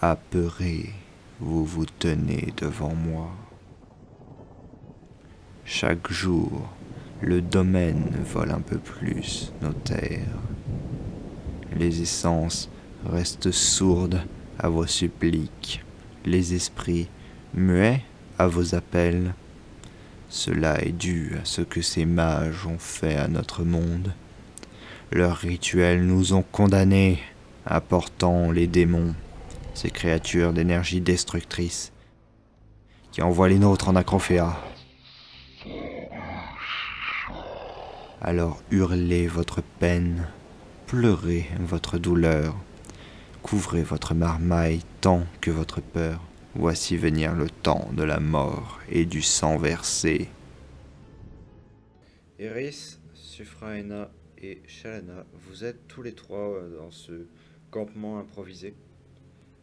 Apeuré, vous vous tenez devant moi. Chaque jour, le domaine vole un peu plus nos terres. Les essences restent sourdes à vos suppliques, les esprits muets à vos appels. Cela est dû à ce que ces mages ont fait à notre monde. Leurs rituels nous ont condamnés, apportant les démons, ces créatures d'énergie destructrice, qui envoient les nôtres en acrophéa. Alors hurlez votre peine, pleurez votre douleur, couvrez votre marmaille tant que votre peur. Voici venir le temps de la mort et du sang versé. Eris, Suphraena et Shalana, vous êtes tous les trois dans ce campement improvisé.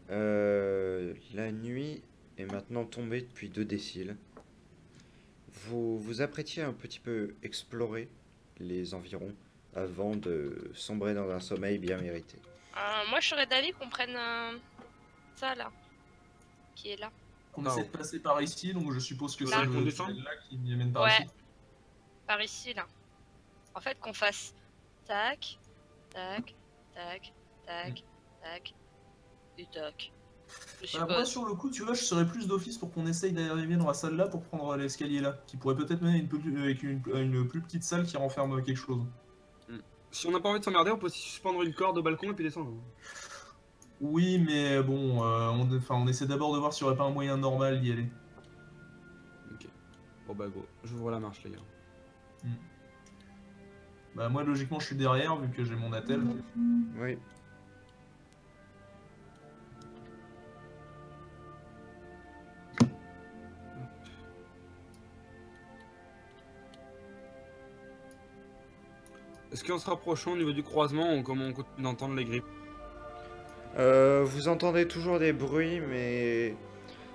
La nuit est maintenant tombée depuis 2 déciles. Vous vous apprêtiez à un petit peu explorer les environs avant de sombrer dans un sommeil bien mérité. Moi, je serais d'avis qu'on prenne ça là, qui est là. On essaie de passer par ici, donc je suppose que Là. c'est Qu'on le descend tunnel là qui m'y amène par Ouais. ici. Par ici là. En fait, qu'on fasse tac, tac, tac, tac, tac, et tac. Je Bah, moi, suppose. sur le coup, tu vois, je serais plus d'office pour qu'on essaye d'arriver dans la salle là pour prendre l'escalier là, qui pourrait peut-être mener avec une plus petite salle qui renferme quelque chose. Si on n'a pas envie de s'emmerder, on peut aussi suspendre une corde au balcon et puis descendre. Oui, mais bon, on essaie d'abord de voir s'il n'y aurait pas un moyen normal d'y aller. Ok. Bon bah go, j'ouvre la marche les gars. Bah moi, logiquement, je suis derrière vu que j'ai mon attel. Oui. Est-ce qu'en se rapprochant au niveau du croisement, comment on continue d'entendre les grippes? Vous entendez toujours des bruits, mais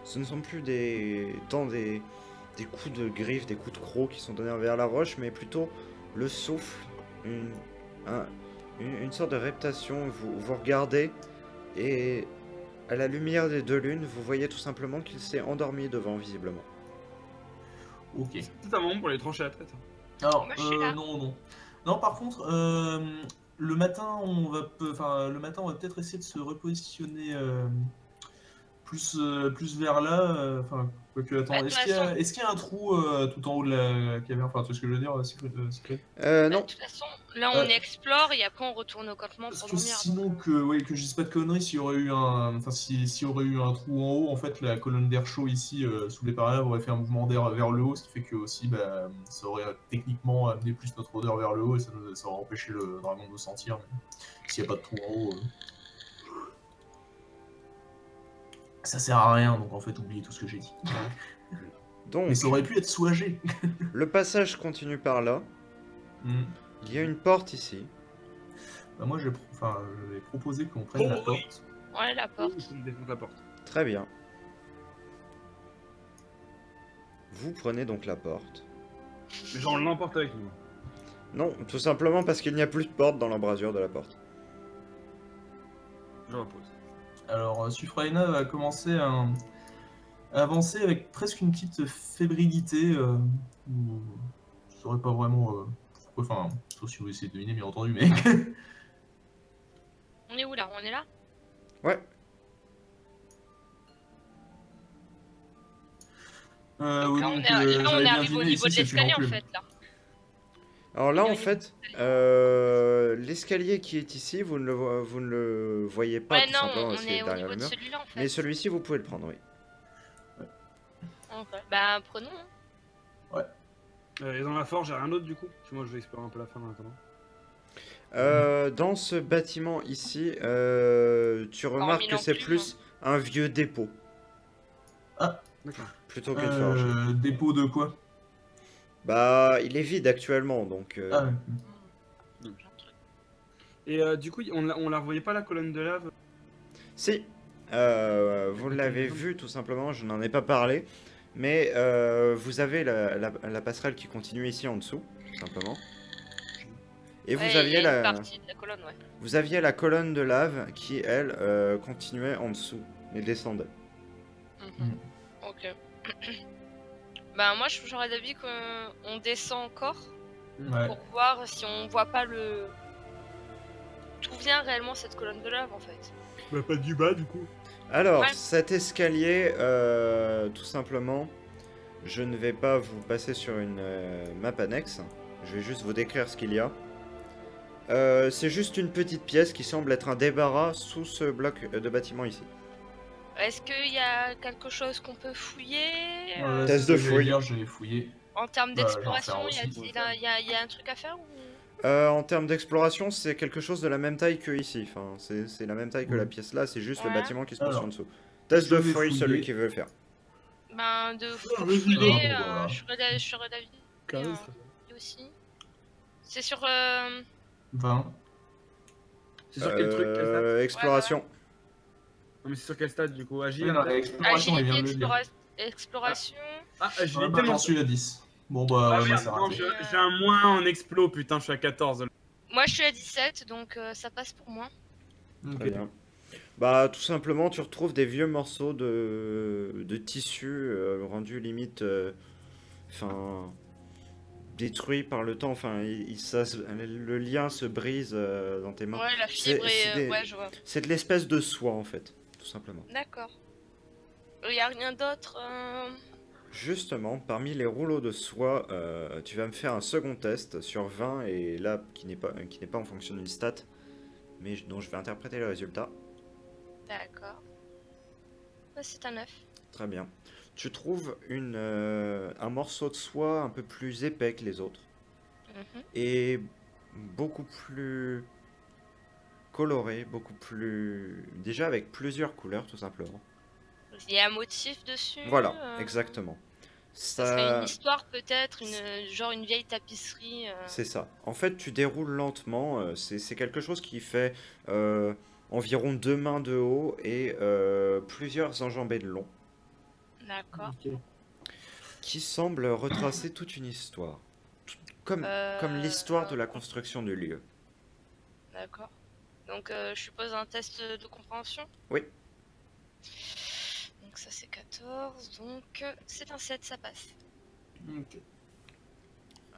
ce ne sont plus des coups de griffes, des coups de crocs qui sont donnés envers la roche, mais plutôt le souffle, une sorte de reptation. Vous regardez et à la lumière des 2 lunes, vous voyez tout simplement qu'il s'est endormi devant, visiblement. Ok. C'est un moment pour les trancher la tête. Alors, Moi, je suis là. non. Non, par contre, le matin, on va peut-être essayer de se repositionner plus vers là. Enfin, quoique, attends, Bah, de toute façon- est-ce qu'il y a un trou tout en haut de la caverne? Enfin, tu vois ce que je veux dire, Secret? Bah, Non. de toute façon, là on explore et après on retourne au campement Parce pour que dormir. sinon, donc, que je dise pas de conneries, s'il y aurait eu s'il y aurait eu un trou en haut, en fait, la colonne d'air chaud ici, sous les parallaves, aurait fait un mouvement d'air vers le haut, ce qui fait que aussi, bah, ça aurait techniquement amené plus notre odeur vers le haut et ça aurait empêché le dragon de nous sentir. Mais s'il n'y a pas de trou en haut, ça sert à rien, donc en fait, oubliez tout ce que j'ai dit. Donc, Mais ça aurait pu être soulagé. le passage continue par là. Il y a une porte ici. Bah, moi, je vais proposer qu'on prenne la porte. Ouais, la porte. Je défonce la porte. Très bien. Vous prenez donc la porte. Mais genre on l'emporte avec nous. Non, tout simplement parce qu'il n'y a plus de porte dans l'embrasure de la porte. Je repose. Alors, Suphraena va commencer à avancer avec presque une petite fébrilité. Où je saurais pas vraiment pourquoi, enfin, sauf si vous essayez de deviner, bien entendu, mais. On est où là? On est là? Ouais. Oui, Donc là, donc, on est j'avais bien arrivé au deviné, niveau de ici, c'est l'escalier en l'enclume. fait là. Alors là, Il y a en un fait, l'escalier qui est ici, vous ne le voyez pas, Ouais, tout non, simplement, on parce qu'il est est au derrière niveau le de mur. celui-là en fait. Mais celui-ci, vous pouvez le prendre, oui. Ok. Bah, prenons. Hein. Et dans la forge, j'ai rien d'autre du coup? Parce que moi je vais explorer un peu la fin en attendant. Dans ce bâtiment ici, tu remarques que c'est l'enclume. plus un vieux dépôt, D'accord. plutôt qu'une forge. Dépôt de quoi? Bah, il est vide actuellement, donc... Ah, ouais. J'ai un truc. Et du coup, on la revoyait pas la colonne de lave? Si, vous l'avez vu tout simplement, je n'en ai pas parlé, mais vous avez la passerelle qui continue ici en dessous, tout simplement. Et Ouais, vous il y aviez a une partie de la colonne, ouais. vous aviez la colonne de lave qui, elle, continuait en dessous et descendez. Mhm. Ok. Bah moi j'aurais d'avis qu'on descend encore Ouais. pour voir si on voit pas le... D'où vient réellement cette colonne de lave en fait. Bah, pas du bas, du coup. Alors, Ouais. cet escalier, tout simplement, je ne vais pas vous passer sur une map annexe. Je vais juste vous décrire ce qu'il y a. C'est juste une petite pièce qui semble être un débarras sous ce bloc de bâtiment ici. Est-ce qu'il y a quelque chose qu'on peut fouiller Ouais, Test c'est de ce que j'allais fouille. dire, j'ai fouillé. en termes Bah, j'en d'exploration, faire il y a, aussi. il y a un truc à faire ou... En termes d'exploration, c'est quelque chose de la même taille que ici. Enfin, c'est la même taille que la Oui. pièce là, c'est juste le Ouais. bâtiment qui se pose Alors, en dessous. Test je de vais fouille, celui fouiller. qui veut le faire. Ben de Ah, vas-y, fouiller, bon, bah. je serais d'avis Carré, aussi. C'est sur... 20. C'est sur quel truc, quel stade? Exploration. Non, mais c'est sur quel stade, du coup? Agile? Oui, non, exploration, il vient agilité, de le dire. exploration... Ah, Ouais, agilité, bah, moi. j'en suis à 10. Bon, bah, Ah, ouais, moi, merde, c'est non, raté. j'ai un moins en explo, putain, je suis à 14. Moi je suis à 17, donc ça passe pour moi. Très bien. Bah, tout simplement, tu retrouves des vieux morceaux de tissu rendus limite. Enfin. Détruits par le temps. Enfin, le lien se brise dans tes mains. Ouais, la fibre et... Ouais, je vois. C'est de l'espèce de soie, en fait. Tout simplement. D'accord. Il y a rien d'autre Justement, parmi les rouleaux de soie, tu vas me faire un second test sur 20, et là, qui n'est pas en fonction d'une stat, mais dont je vais interpréter le résultat. D'accord. Ouais, c'est un 9. Très bien. Tu trouves un morceau de soie un peu plus épais que les autres, Mhm. et beaucoup plus coloré, beaucoup plus... Déjà avec plusieurs couleurs, tout simplement. Il y a un motif dessus Voilà, exactement. Ça serait une histoire peut-être, genre une vieille tapisserie. C'est ça. En fait, tu déroules lentement. C'est quelque chose qui fait environ 2 mains de haut et plusieurs enjambées de long, D'accord. qui semble retracer toute une histoire. Comme l'histoire de la construction du lieu. D'accord. Donc je suppose un test de compréhension. Oui. Donc ça c'est 14, donc c'est un 7, ça passe. Ok.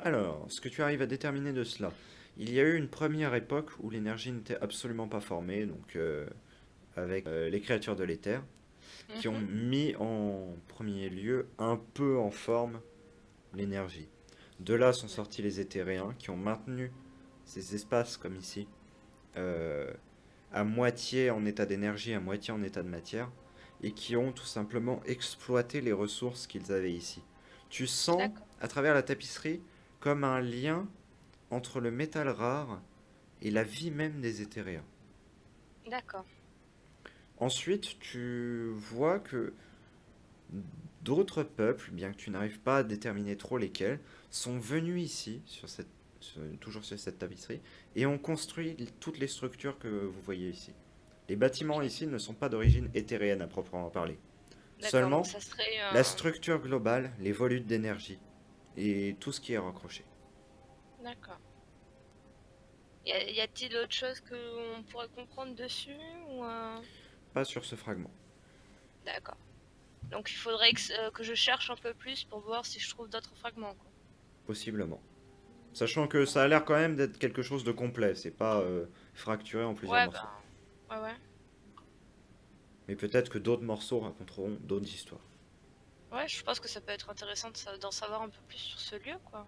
Alors, ce que tu arrives à déterminer de cela, il y a eu une première époque où l'énergie n'était absolument pas formée, donc avec les créatures de l'éther, qui ont mis en premier lieu un peu en forme l'énergie. De là sont sortis les éthériens qui ont maintenu ces espaces comme ici, à moitié en état d'énergie, à moitié en état de matière, et qui ont tout simplement exploité les ressources qu'ils avaient ici. Tu sens, à travers la tapisserie, comme un lien entre le métal rare et la vie même des éthériens. D'accord. Ensuite, tu vois que d'autres peuples, bien que tu n'arrives pas à déterminer trop lesquels, sont venus ici, toujours sur cette tapisserie, et ont construit toutes les structures que vous voyez ici. Les bâtiments ici ne sont pas d'origine éthérienne à proprement parler. Seulement, ça serait, la structure globale, les volutes d'énergie, et tout ce qui est raccroché. D'accord. Y a-t-il autre chose qu'on pourrait comprendre dessus ou Pas sur ce fragment. D'accord. Donc il faudrait que je cherche un peu plus pour voir si je trouve d'autres fragments, quoi. Possiblement. Sachant que ça a l'air quand même d'être quelque chose de complet, c'est pas fracturé en plusieurs morceaux. Bah, ouais. Mais peut-être que d'autres morceaux raconteront d'autres histoires. Ouais, je pense que ça peut être intéressant d'en savoir un peu plus sur ce lieu, quoi.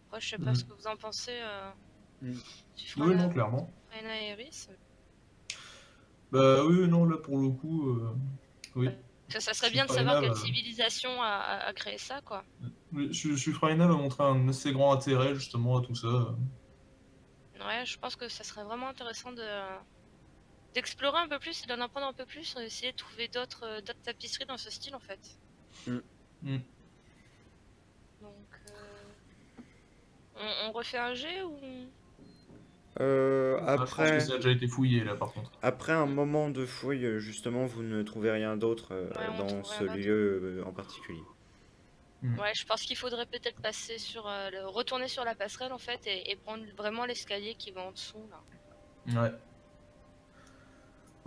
Après, je sais pas ce que vous en pensez. Oui, non, clairement. Raina et Iris. Bah oui, non, là pour le coup, oui. Ça serait bien de savoir quelle civilisation a créé ça, quoi. Oui, Shufraina m'a montré un assez grand intérêt justement à tout ça. Ouais, je pense que ça serait vraiment intéressant d'explorer un peu plus et d'en apprendre un peu plus, essayer de trouver d'autres tapisseries dans ce style en fait. Donc, on refait un jet ou Je pense que ça a déjà été fouillé là par contre. Après un moment de fouille, justement, vous ne trouvez rien d'autre dans ce lieu en particulier. Ouais, je pense qu'il faudrait peut-être passer retourner sur la passerelle en fait et prendre vraiment l'escalier qui va en dessous là. Ouais.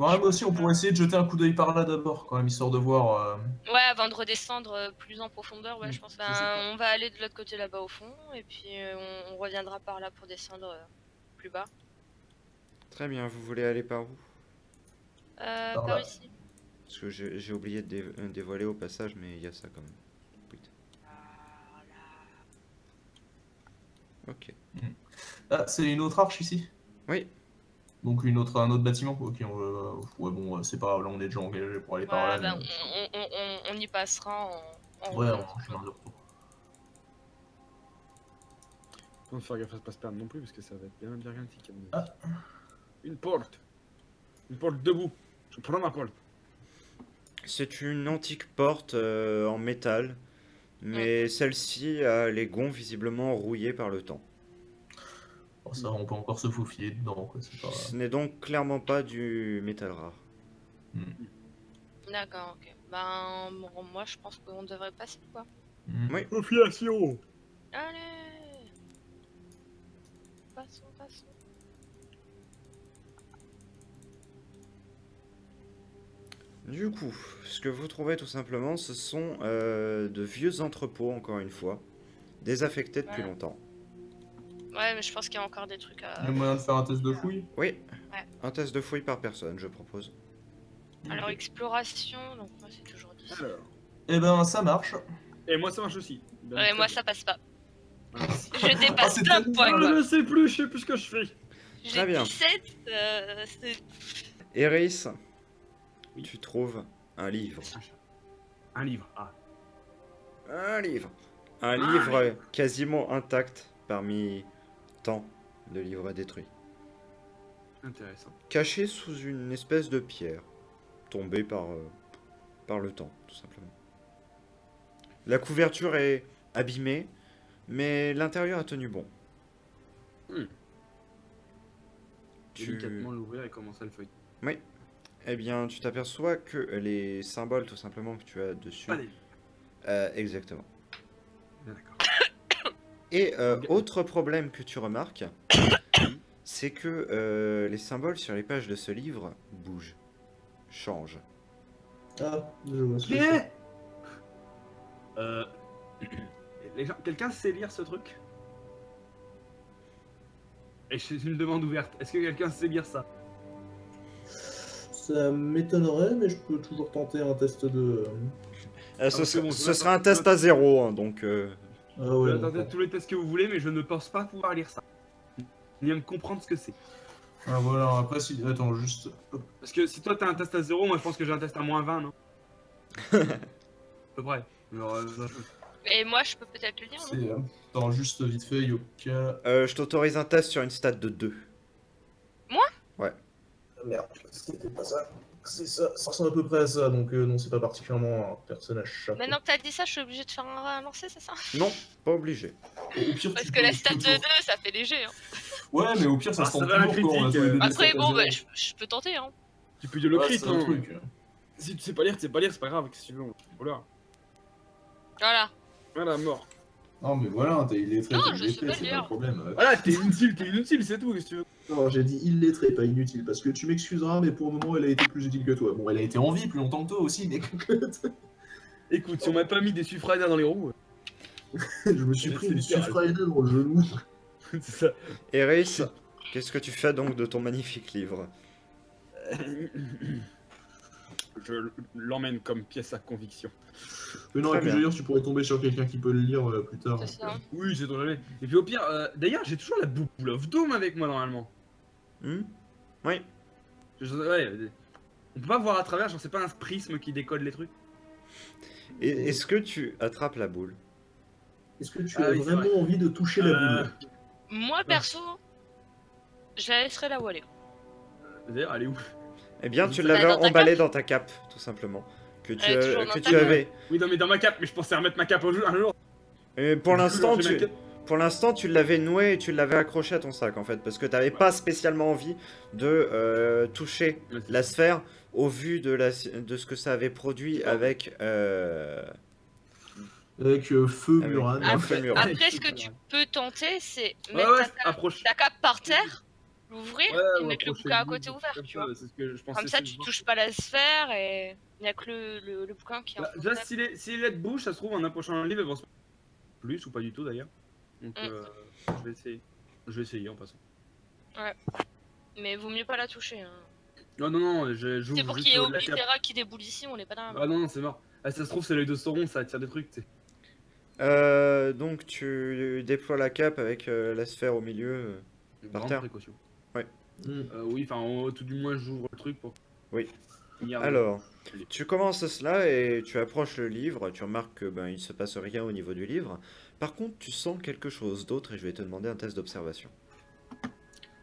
Ouais, moi aussi, on pourrait essayer de jeter un coup d'œil par là d'abord, quand même, histoire de voir. Ouais, avant de redescendre plus en profondeur, ouais, je pense. Je sais pas. On va aller de l'autre côté là-bas au fond, et puis on reviendra par là pour descendre plus bas. Très bien, vous voulez aller par où? Par Par là. ici. Parce que j'ai oublié de dévoiler au passage, mais il y a ça quand même. Putain. Ok. Ah, c'est une autre arche ici? Oui. Donc un autre bâtiment? Ok, ouais, bon, c'est pas grave, là on est déjà engagé pour aller par là. Ouais, bah, mais- on y passera en Ouais, revenant. en chemin de retour. Faut faire gaffe à pas se perdre non plus, parce que ça va être bien labyrinthique. à mon avis. Ah. Une porte. Une porte debout. Je prends ma porte. C'est une antique porte en métal, mais celle-ci a les gonds visiblement rouillés par le temps. Bon, ça, on peut encore se faufiler dedans, quoi, c'est pas... Ce n'est donc clairement pas du métal rare. D'accord, ok. Ben, bon, moi je pense qu'on devrait passer quoi. Oui. Confiation. Allez! Passons, passons. Du coup, ce que vous trouvez tout simplement, ce sont de vieux entrepôts, encore une fois, désaffectés depuis Ouais. longtemps. Ouais, mais je pense qu'il y a encore des trucs Il y à. a moyen de faire un test de fouille? Oui, Ouais. un test de fouille par personne, je propose. Alors, exploration, donc moi c'est toujours 10. Alors. Eh ben, ça marche. Et moi ça marche aussi. Ben, Ouais, très moi bien. ça passe pas. Ah. Je dépasse c'est d'un très point. bizarre, quoi. Je sais plus, je sais plus ce que je fais. Très J'ai bien. 17, c'est. Eris, Oui. tu trouves un livre. Un livre. Ah. Un livre. Un Ah, livre quasiment intact parmi tant de livres détruits. Intéressant. Caché sous une espèce de pierre, tombée par le temps, tout simplement. La couverture est abîmée, mais l'intérieur a tenu bon. Délicatement l'ouvrir et commencer à le feuilleter. Oui. Eh bien, tu t'aperçois que les symboles, tout simplement, que tu as dessus... Allez. Exactement. D'accord. Et autre problème que tu remarques, c'est que les symboles sur les pages de ce livre bougent, changent. Ah, je vois ce que Qui c'est. Les gens, quelqu'un sait lire ce truc? Et c'est une demande ouverte. Est-ce que quelqu'un sait lire ça? Ça m'étonnerait, mais je peux toujours tenter un test de... c'est bon, Ce sera un test à 0, hein, donc... Ah Vous ouais, pouvez non, tenter tous les tests que vous voulez, mais je ne pense pas pouvoir lire ça. Ni à me comprendre ce que c'est. Ah voilà, après si... Attends, juste... Hop. Parce que si toi t'as un test à 0, moi je pense que j'ai un test à -20, non? À peu près. Alors, Et moi je peux peut-être le lire, non? C'est... Attends, juste vite fait, Yoka... je t'autorise un test sur une stat de 2. Ah, merde, c'était pas ça. C'est ça, ça ressemble à peu près à ça, donc non, c'est pas particulièrement un personnage chapeau. Maintenant que t'as dit ça, je suis obligée de faire un lancer, c'est ça? Non, pas obligé. Au pire, Parce tu que peux- la tu stat peux de toujours- 2, ça fait léger. Hein. Ouais, mais au pire, ça Ah, se ça tente va, la toujours, quoi, on a critique, tous les deux des Après, stats à bon, zéro. bah, je peux tenter. Hein. tu peux dire le Ouais, crit, c'est un hein. truc. Si tu sais pas lire, c'est pas grave, qu'est-ce que tu veux? Voilà. Voilà. Voilà, mort. Non, mais voilà, t'es illettré, Non, t'es je sais illettré, pas c'est lire. pas le problème. Voilà, t'es inutile, c'est tout, qu'est-ce que tu veux? Non, j'ai dit illettré, pas inutile, parce que tu m'excuseras, mais pour le moment, elle a été plus utile que toi. Bon, elle a été en vie plus longtemps que toi aussi, mais Écoute, si on m'a pas mis des suffrages dans les roues, je me suis C'est pris une littéral. suffraine dans le genou. c'est ça. Eris, qu'est-ce que tu fais donc de ton magnifique livre? Je l'emmène comme pièce à conviction. Mais non, Très et puis je bien. veux dire, tu pourrais tomber sur quelqu'un qui peut le lire plus tard. C'est donc, ça. Oui, c'est ton jamais. Et puis au pire, d'ailleurs, j'ai toujours la boule of Doom avec moi normalement. Hmm? Oui. Ouais, on peut pas voir à travers, genre c'est pas un prisme qui décode les trucs. Et est-ce que tu attrapes la boule? Est-ce que tu Ah as oui, c'est vraiment vrai. envie de toucher la boule? Moi, perso, je la laisserai là où elle est. D'ailleurs, elle est où? Eh bien, tu Bah, l'avais dans ta emballée dans ta cape, tout simplement. Que tu, Elle est toujours dans que ta tu cape. avais. Oui, non, mais dans ma cape, mais je pensais remettre ma cape un jour. Et pour Du coup, l'instant, j'ai ma cape. pour l'instant, tu l'avais noué et tu l'avais accroché à ton sac, en fait, parce que tu n'avais pas spécialement envie de toucher Ouais, c'est la ça. sphère au vu de ce que ça avait produit avec... Avec feu Avec- Muran. un feu Muran. Après, ce que tu peux tenter, c'est Ouais, mettre ouais, ta, approche. ta cape par terre l'ouvrir Ouais, et ou mettre le approcher bouquin à le côté livre, ouvert, comme tu ça, vois. c'est ce que je pensais. Comme ça, essayer tu de voir. touches pas la sphère et il n'y a que le bouquin qui est en Bah, fond. déjà, si les lettres bougent, ça se trouve, en approchant le livre, elles vont se plus ou pas du tout d'ailleurs. Donc, je vais essayer. Je vais essayer en passant. Mais vaut mieux pas la toucher. Hein. Non, non, non, C'est j'ouvre pour juste qu'il y ait la cape. Oblitera qui déboule ici, on n'est pas dans la Ah non, non, c'est mort. Ah, ça se trouve, c'est l'œil de Sauron, ça attire des trucs, tu sais. Donc tu déploies la cape avec la sphère au milieu. Par Grande terre. précaution. Mm. Oui, enfin, tout du moins, j'ouvre le truc pour. Oui. finir Alors, le- tu commences cela et tu approches le livre, tu remarques que il se passe rien au niveau du livre. Par contre, tu sens quelque chose d'autre et je vais te demander un test d'observation.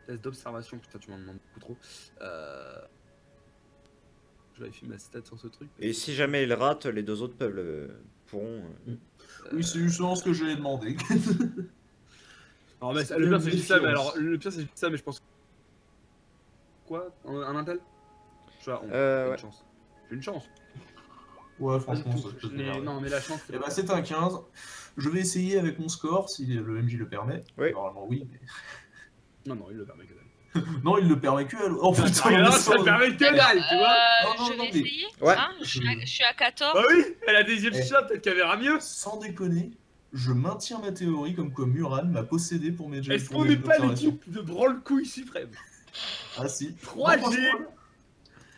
Test d'observation, putain, tu m'en demandes beaucoup trop. Je vérifie ma stat sur ce truc. Et si jamais il rate, les deux autres pourront. Oui, c'est justement ce que j'allais demander. Alors, mais C'est le de pire, c'est que je dis ça, mais méfiance. alors, le pire, c'est que je dis ça, mais je pense. Quoi? Un intel? Je suis à 11. Ouais. Une chance. J'ai une chance. Ouais, Pas franchement, du ça tout. peut te Mais faire. non, mais la chance, c'est Eh ben, pas- c'est un 15. Je vais essayer avec mon score, si le MJ le permet. Oui. Normalement, oui. Mais... Non, non, il le permet que dalle. Non, il le permet que à l'eau. Oh putain, Regarde, mais ça le permet que dalle, tu vois? Non, Je non, vais mais- essayer. Ouais. Hein, je suis à 14. Bah oui, elle a des yeux de Eh. chat, peut-être qu'elle verra mieux. Sans déconner, je maintiens ma théorie comme quoi Muran m'a possédé pour mes jets. Est-ce pour qu'on mes n'est jets pas d'observation. l'équipe de branle-couille suprême? Ah si. 3G. Non, franchement,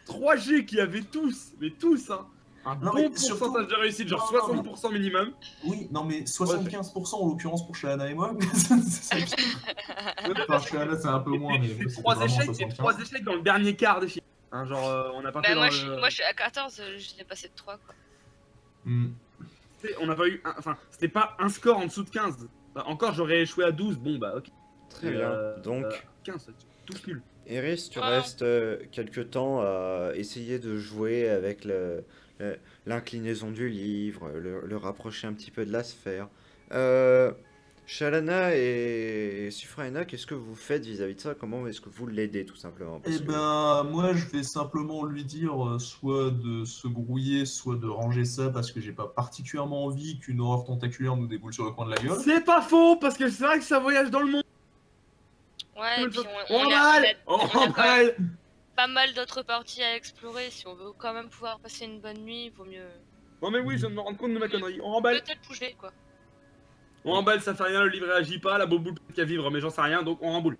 3G qui avaient tous, mais tous, hein, un Non, bon mais pourcentage surtout- de réussite, genre Non, non, 60% minimum. Oui, non mais 75% en l'occurrence pour Shana et moi. C'est ça. Ouais, Enfin, Shana c'est un peu moins, mais C'est c'était 3 vraiment échecs, et 75. 3 échecs dans le dernier quart des films. Hein, genre, on n'a pas fait Bah, dans moi, je suis à 14, je l'ai passé de 3, quoi. Hmm. On n'a pas eu, enfin, c'était pas un score en dessous de 15. Bah, encore, j'aurais échoué à 12, bon bah ok. Très Et, bien. Donc, 15, tous nuls. Eris, tu Ouais. restes quelques temps à essayer de jouer avec l'inclinaison du livre, le rapprocher un petit peu de la sphère. Shalana et Sufraena, qu'est-ce que vous faites vis-à-vis de ça? Comment est-ce que vous l'aidez tout simplement? Parce Eh que- ben, moi je vais simplement lui dire soit de se grouiller, soit de ranger ça parce que j'ai pas particulièrement envie qu'une horreur tentaculaire nous déboule sur le coin de la gueule. C'est pas faux, parce que c'est vrai que ça voyage dans le monde. Ouais, et puis On on remballe, on a quand même remballe. pas mal d'autres parties à explorer. Si on veut quand même pouvoir passer une bonne nuit, il vaut mieux Non mais oui, je viens de me rendre compte de ma connerie. On remballe. peut-être bouger, quoi. On remballe, ça fait rien, le livre réagit pas, la boule peut-être qu'à vivre, mais j'en sais rien, donc on remboule.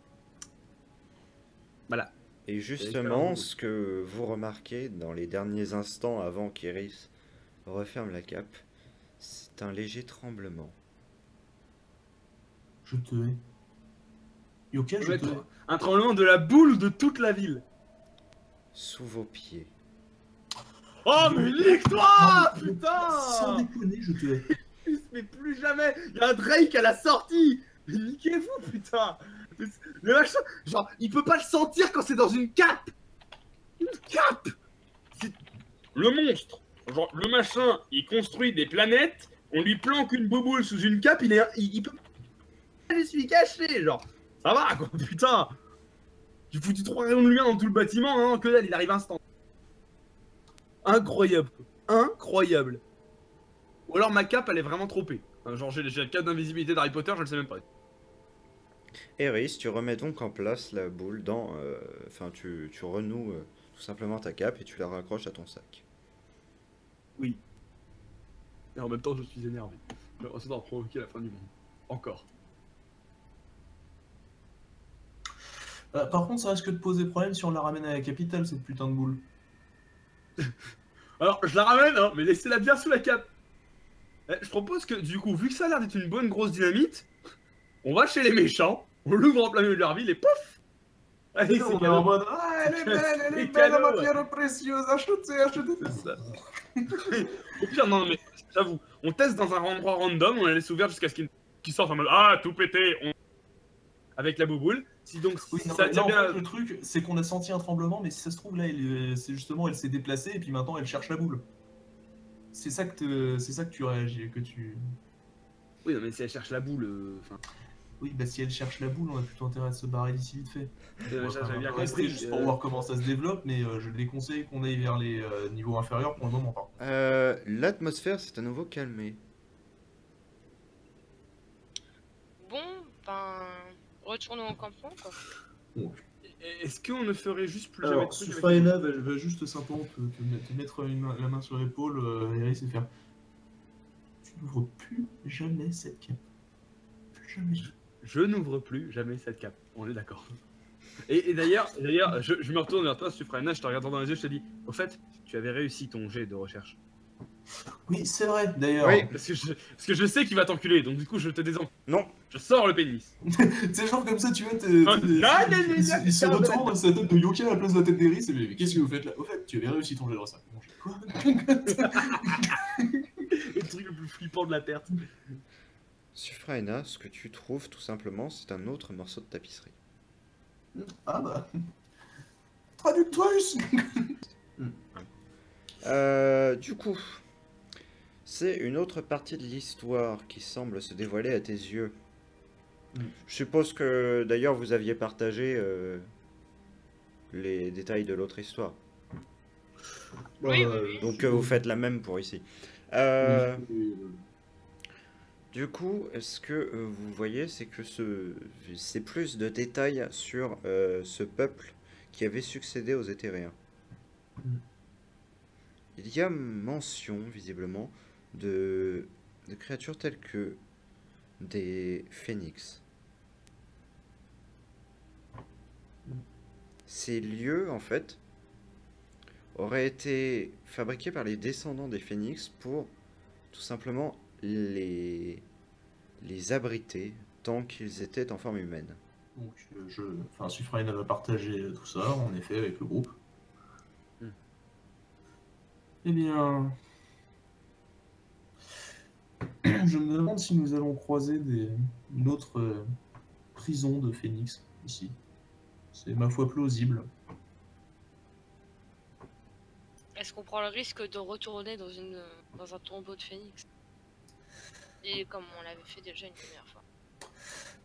Voilà. Et justement, ce que vous remarquez dans les derniers instants avant qu'Eris referme la cape, c'est un léger tremblement. Je te hais. Yoka, je te hais. Un tremblement de la boule ou de toute la ville? Sous vos pieds. Oh mais nique-toi, Sans putain. déconner, je te hais. Mais plus jamais. Il y a un Drake à la sortie. Mais niquez-vous, putain. Le machin, genre, il peut pas le sentir quand c'est dans une cape. Une cape. C'est le monstre. Genre, le machin, il construit des planètes. On lui planque une bouboule sous une cape. Il peut. Je suis caché, genre. Ça va, quoi, putain. J'ai foutu 3 rayons de lumière dans tout le bâtiment, hein. Que dalle, il arrive instant. Incroyable. Incroyable. Ou alors ma cape, elle est vraiment trop P. Genre, j'ai la cape d'invisibilité d'Harry Potter, je le sais même pas. Eris, tu remets donc en place la boule dans... Enfin, tu renoues tout simplement ta cape et tu la raccroches à ton sac. Oui. Et en même temps, je suis énervé. Je vais d'en provoquer la fin du monde. Encore. Par contre, ça risque de poser problème si on la ramène à la capitale, cette putain de boule. Alors, je la ramène, hein, mais laissez-la bien sous la cape. Je propose que, du coup, vu que ça a l'air d'être une bonne grosse dynamite, on va chez les méchants, on l'ouvre en plein milieu de leur ville et pouf. Allez, c'est on est en cadeau. mode ah, elle est belle, elle est C'est belle, la cadeau, matière précieuse, achetez. C'est ça. Au pire, non, mais j'avoue, on teste dans un endroit random, on la laisse ouverte jusqu'à ce qu'il sorte en mode ah, tout pété, avec la bouboule. Si donc Oui, si non, ça mais tient là, en bien. fait, le truc, c'est qu'on a senti un tremblement, mais si ça se trouve, là, c'est justement, elle s'est déplacée, et puis maintenant, elle cherche la boule. C'est ça que tu réagis, que tu... Oui, non, mais si elle cherche la boule, enfin. Oui, bah si elle cherche la boule, on a plutôt intérêt à se barrer d'ici vite fait. J'avais bien Rester compris. juste pour voir comment ça se développe, mais je déconseille qu'on aille vers les niveaux inférieurs pour le moment, par contre. L'atmosphère s'est à nouveau calmée. Bon, ben, retournons au campement, quoi. Est-ce qu'on ne ferait juste plus jamais Alors, de trucs avec Sufraena, elle va juste simplement te mettre la main sur l'épaule, Iris, et faire. Tu n'ouvres plus jamais cette cape. Plus jamais. Je n'ouvre plus jamais cette cape. On est d'accord. Et d'ailleurs, je me retourne vers toi, Sufraena, je te regarde dans les yeux, je te dis, au fait, tu avais réussi ton jet de recherche. Oui, c'est vrai, d'ailleurs. Oui. Parce que je sais qu'il va t'enculer, donc du coup je te désencule. Non. Je sors le pénis. C'est genre comme ça, tu vois, il se non, retourne dans sa tête de Yoka à la place de la tête d'Eris, et mais qu'est-ce que vous faites là? Au fait, tu avais réussi ton jet de recherche. Quoi? Le truc le plus flippant de la Terre. Sufraena, ce que tu trouves tout simplement, c'est un autre morceau de tapisserie. Ah bah. Traductrice. Du coup, c'est une autre partie de l'histoire qui semble se dévoiler à tes yeux. Je suppose que d'ailleurs vous aviez partagé les détails de l'autre histoire. Oui, oui. Donc vous faites la même pour ici. Du coup, ce que vous voyez, c'est que c'est plus de détails sur ce peuple qui avait succédé aux Éthériens. Il y a mention, visiblement, de créatures telles que des phénix. Ces lieux, en fait, auraient été fabriqués par les descendants des phénix pour, tout simplement, les abriter tant qu'ils étaient en forme humaine. Donc, Sufraena va partager tout ça, en effet, avec le groupe. Eh bien, je me demande si nous allons croiser une autre prison de phénix ici. C'est ma foi plausible. Est-ce qu'on prend le risque de retourner dans un tombeau de phénix? Et comme on l'avait fait déjà une première fois.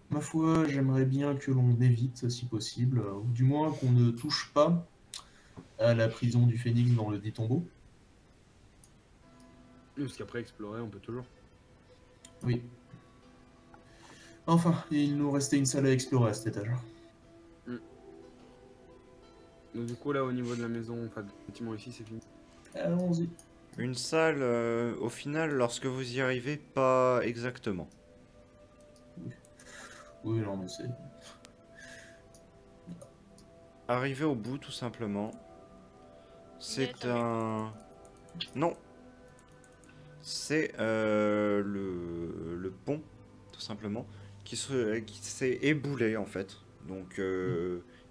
Ma foi, j'aimerais bien que l'on évite, si possible, ou du moins qu'on ne touche pas à la prison du phénix dans le dit tombeau. Parce qu'après explorer, on peut toujours. Oui. Enfin, il nous restait une salle à explorer à cet étage. Donc du coup là au niveau de la maison, enfin du bâtiment ici c'est fini. Allons-y. Une salle, au final, lorsque vous y arrivez, pas exactement. Oui, non, mais c'est... Arrivé au bout, tout simplement, c'est Ouais, un... Non. C'est le pont, tout simplement, qui s'est éboulé, en fait. Donc,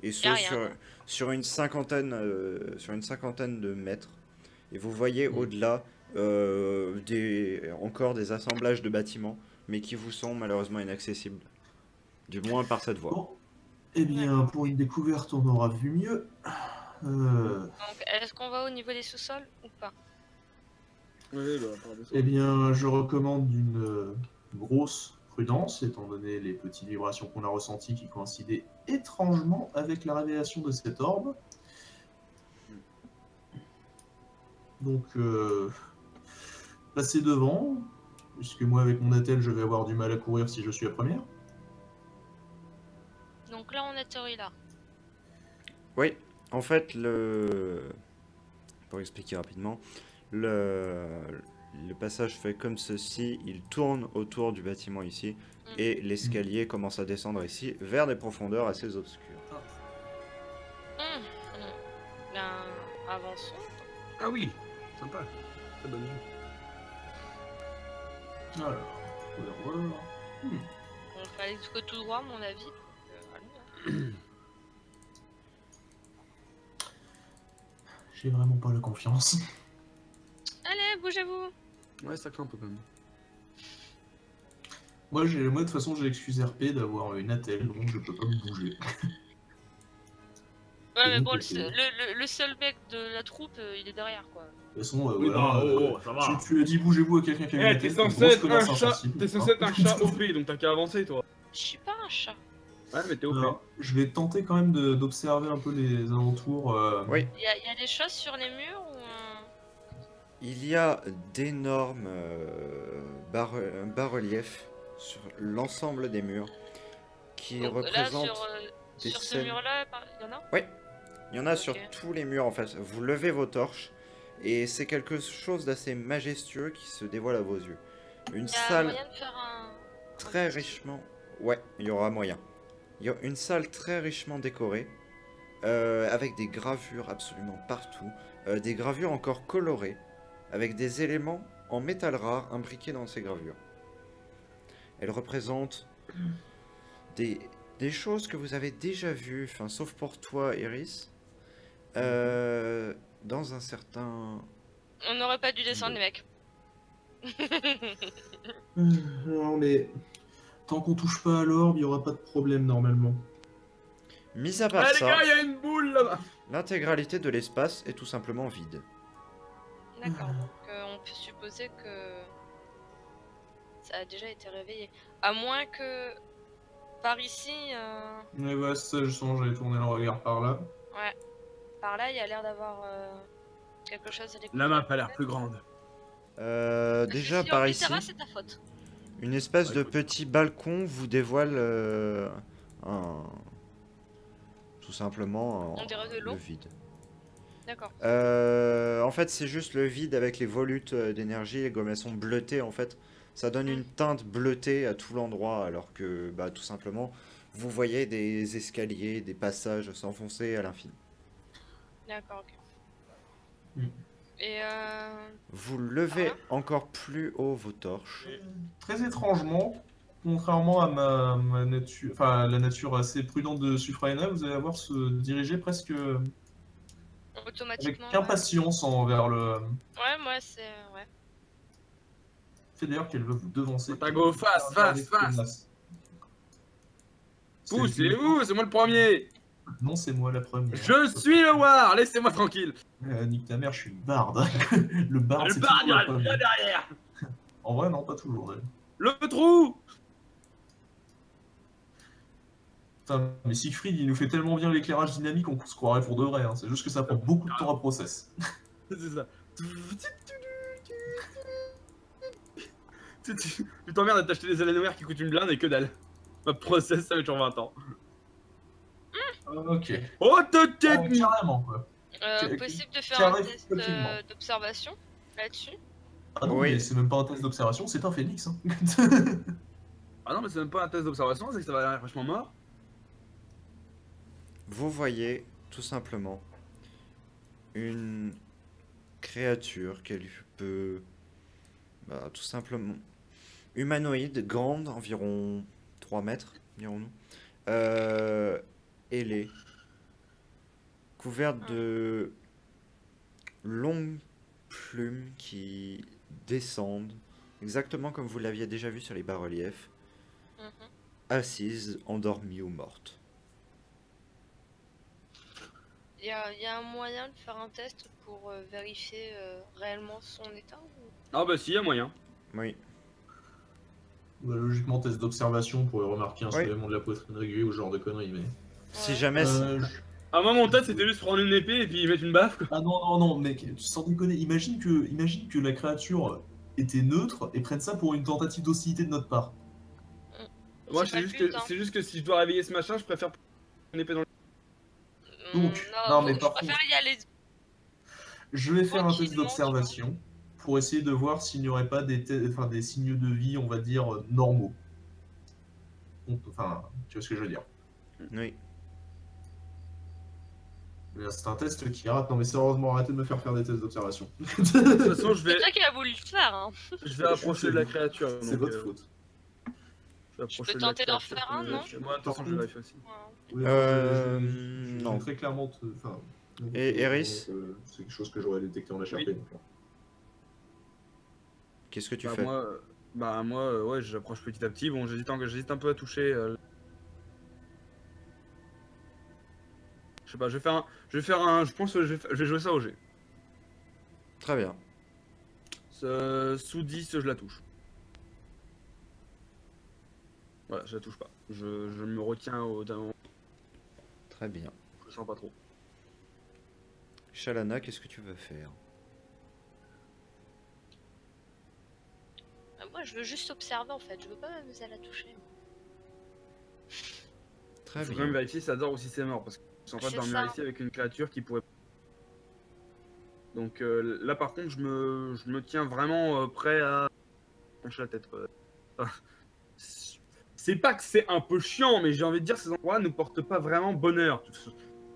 et ce, Y a rien, sur une cinquantaine de mètres. Et vous voyez au-delà encore des assemblages de bâtiments, mais qui vous sont malheureusement inaccessibles. Du moins par cette voie. Bon. Eh bien, pour une découverte, on aura vu mieux. Donc, est-ce qu'on va au niveau des sous-sols ou pas? Oui, bah, par Eh bien, je recommande une grosse prudence, étant donné les petites vibrations qu'on a ressenties qui coïncidaient étrangement avec la révélation de cet orbe. Donc, passez devant, puisque moi, avec mon attel, je vais avoir du mal à courir si je suis la première. Donc là, on atterrit là. Oui, en fait, pour expliquer rapidement, le passage fait comme ceci, il tourne autour du bâtiment ici, et l'escalier commence à descendre ici, vers des profondeurs assez obscures. Ben, avançons. Ah oui, sympa. Très bonne vue. Alors, voilà. On va aller jusqu'au tout droit, à mon avis. J'ai vraiment pas la confiance. Allez, bougez-vous. Ouais, ça craint un peu quand même. Moi, de toute façon, j'ai l'excuse RP d'avoir une attelle, donc je peux pas me bouger. Ouais, mais donc, bon, c'est- le seul mec de la troupe, il est derrière, quoi. De toute façon, Oui, voilà, bah, ça va. tu as dit bougez-vous à quelqu'un qui a une Eh, attelle, t'es une censé grosse être connasse un chat, insensible, t'es censé être un chat OP, donc t'as qu'à avancer toi. Je suis pas un chat. Ouais, mais t'es OP. Alors, je vais tenter quand même d'observer un peu les alentours. Oui. Il y a des choses sur les murs ou... Il y a d'énormes bas-reliefs sur l'ensemble des murs qui Donc, là, représentent... sur des Sur ce scènes... mur-là, il y en a? Oui, il y en a Ok. sur tous les murs en fait. Vous levez vos torches et c'est quelque chose d'assez majestueux qui se dévoile à vos yeux. Une Il y a salle moyen de faire un très petit- richement... Ouais, il y aura moyen. Il y a une salle très richement décorée, avec des gravures absolument partout, des gravures encore colorées, avec des éléments en métal rare imbriqués dans ces gravures. Elles représentent des, des choses que vous avez déjà vues, enfin, sauf pour toi, Iris, dans un certain... On n'aurait pas dû descendre, les mecs. Non, mais tant qu'on touche pas à l'orbe, il y aura pas de problème normalement. Mis à part Ah les ça, gars, il y a une boule là-bas. l'intégralité de l'espace est tout simplement vide. D'accord, donc on peut supposer que ça a déjà été réveillé. À moins que par ici, Mais voilà, c'est ça, justement, j'allais tourner le regard par là. ouais, par là, il y a l'air d'avoir quelque chose à découvrir. La map a l'air plus grande. Déjà Si on par le ici, dira, c'est ta faute. une espèce Ouais, de écoute. petit balcon vous dévoile tout simplement On dirait de l'eau. le vide. D'accord. En fait, c'est juste le vide avec les volutes d'énergie, comme elles sont bleutées en fait. Ça donne une teinte bleutée à tout l'endroit, alors que, bah, tout simplement, vous voyez des escaliers, des passages s'enfoncer à l'infini. D'accord, ok. Mm. Et Vous levez encore plus haut vos torches. Très étrangement, contrairement à ma nature, enfin à la nature assez prudente de Suffraena, vous allez avoir se diriger presque avec automatiquement. impatience vers le. Ouais, moi c'est. Ouais. C'est d'ailleurs qu'elle veut vous devancer. Otago, fast, fast, fast. Poussez-vous, c'est moi le premier. Non, c'est moi la première. Je suis le War, laissez-moi tranquille. Nique ta mère, je suis une barde. Le barde, Le c'est bar, toujours la il y première. a derrière. En vrai, non, pas toujours. d'ailleurs. Le trou. Putain, mais Siegfried, il nous fait tellement bien l'éclairage dynamique, on se croirait pour de vrai. Hein. C'est juste que ça prend beaucoup de temps à process. C'est ça. Tu t'emmerdes à t'acheter des Alienware qui coûtent une blinde et que dalle. Ma process, ça met toujours 20 ans. Ok. Oh, Oh, carrément, quoi. Possible de faire Carré, un test facilement. d'observation là-dessus. Ah non, Oui. mais c'est même pas un test d'observation, c'est un phénix. Hein. Ah non, mais c'est même pas un test d'observation, c'est que ça va l'air vachement mort. Vous voyez tout simplement une créature qu'elle peut, bah, tout simplement, humanoïde, grande, environ 3 mètres, dirons-nous, ailée, couverte de longues plumes qui descendent, exactement comme vous l'aviez déjà vu sur les bas-reliefs, Mhm. assise, endormie ou morte. Il y a un moyen de faire un test pour vérifier réellement son état ou... Ah bah si, y a moyen. Oui. Bah, logiquement, test d'observation pour remarquer un Oui. soulèvement de la poitrine régulier ou ce genre de conneries, mais. Si Ouais. jamais... Ah moi mon test c'était juste prendre une épée et puis y mettre une baffe quoi. Ah non, non, non, mec, sans déconner, imagine que la créature était neutre et prenne ça pour une tentative d'hostilité de notre part. Moi C'est c'est pas juste, le but, que, hein. c'est juste que si je dois réveiller ce machin, je préfère une épée dans le... Donc, non, non, mais je par préfère y aller. Je vais faire un test Tranquillement, d'observation pour essayer de voir s'il n'y aurait pas des signes de vie, on va dire, normaux. Enfin, tu vois ce que je veux dire. Oui. C'est un test qui rate. Non mais sérieusement, arrêtez de me faire des tests d'observation. De toute façon je C'est vais, toi qui as voulu le faire, hein. je vais approcher de la créature. C'est donc, votre faute. Je vais approcher peux de la tenter d'en créature faire un, que non j'ai. Moi de toute façon je vais vérifier aussi. Ouais. Oui, je non. vais très clairement enfin, Et Eris c'est quelque chose que j'aurais détecté en HRP. Oui. Donc, Qu'est-ce que tu Bah fais? moi ouais j'approche petit à petit. Bon j'hésite un peu à toucher. Je sais pas, je vais faire un. Je pense que je vais jouer ça au G. Très bien. Sous 10 je la touche. Voilà, je la touche pas. Je me retiens d'un moment. Très bien. Je sens pas trop. Shalana, qu'est-ce que tu veux faire? Moi, je veux juste observer en fait. Je veux pas m'amuser à la toucher. Très Faut quand bien. même vérifier si ça dort ou si c'est mort, parce que je sens pas C'est dormir ça. ici avec une créature qui pourrait. Donc là par contre je me tiens vraiment prêt à pencher la tête. Enfin, c'est pas que c'est un peu chiant, mais j'ai envie de dire que ces endroits ne portent pas vraiment bonheur.